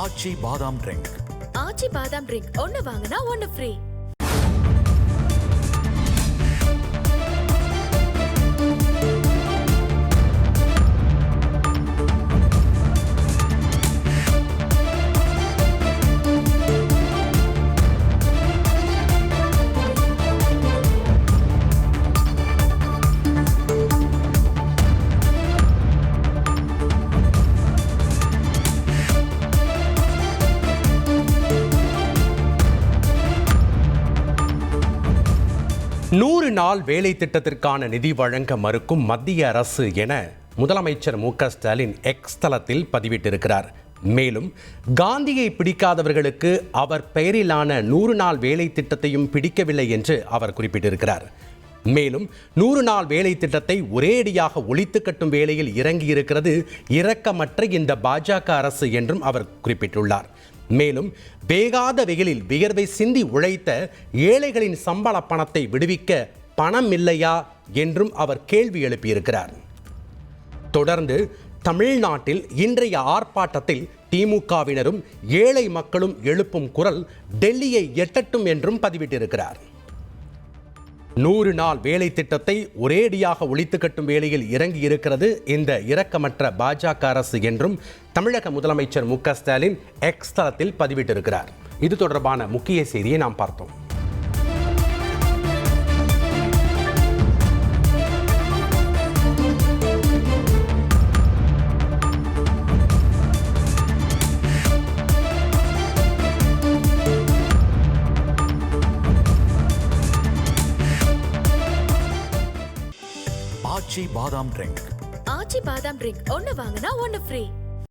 ஆச்சி பாதாம் ட்ரிங்க். ஆச்சி பாதாம் ட்ரிங்க் ஒன்னு வாங்கினா ஒன்னு ஃப்ரீ. நூறு நாள் வேலை திட்டத்திற்கான நிதி வழங்க மறுக்கும் மத்திய அரசு என முதலமைச்சர் மு.க. ஸ்டாலின் எக்ஸ் தளத்தில் பதிவிட்டிருக்கிறார். மேலும் காந்தியை பிடிக்காதவர்களுக்கு அவர் பெயரிலான 100 நாள் வேலை திட்டத்தையும் பிடிக்கவில்லை என்று அவர் குறிப்பிட்டிருக்கிறார். மேலும் 100 நாள் வேலை திட்டத்தை ஒரேடியாக ஒழித்து கட்டும் வேலையில் இறங்கியிருக்கிறது இரக்கமற்ற இந்த பாஜக அரசு என்றும் அவர் குறிப்பிட்டுள்ளார். மேலும் வேகாத வெயிலில் வியர்வை சிந்தி உழைத்த ஏழைகளின் சம்பள பணத்தை விடுவிக்க பணம் இல்லையா என்றும் அவர் கேள்வி எழுப்பியிருக்கிறார். தொடர்ந்து தமிழ்நாட்டில் இன்றைய ஆர்ப்பாட்டத்தில் திமுகவினரும் ஏழை மக்களும் எழுப்பும் குரல் டெல்லியை எட்டட்டும் என்றும் பதிவிட்டிருக்கிறார். 100 நாள் வேலை திட்டத்தை ஒரேடியாக ஒழித்து கட்டும் வேளையில் இறங்கி இருக்கிறது இந்த இரக்கமற்ற பாஜக அரசு என்றும் தமிழக முதலமைச்சர் மு.க. ஸ்டாலின் எக்ஸ் தளத்தில் பதிவிட்டிருக்கிறார். இது தொடர்பான முக்கிய செய்தியை நாம் பார்த்தோம். ஆச்சி பாதாம் ட்ரிங்க். ஆச்சி பாதாம் ட்ரிங்க் ஒன்னு வாங்கினா ஒன்னு ஃப்ரீ.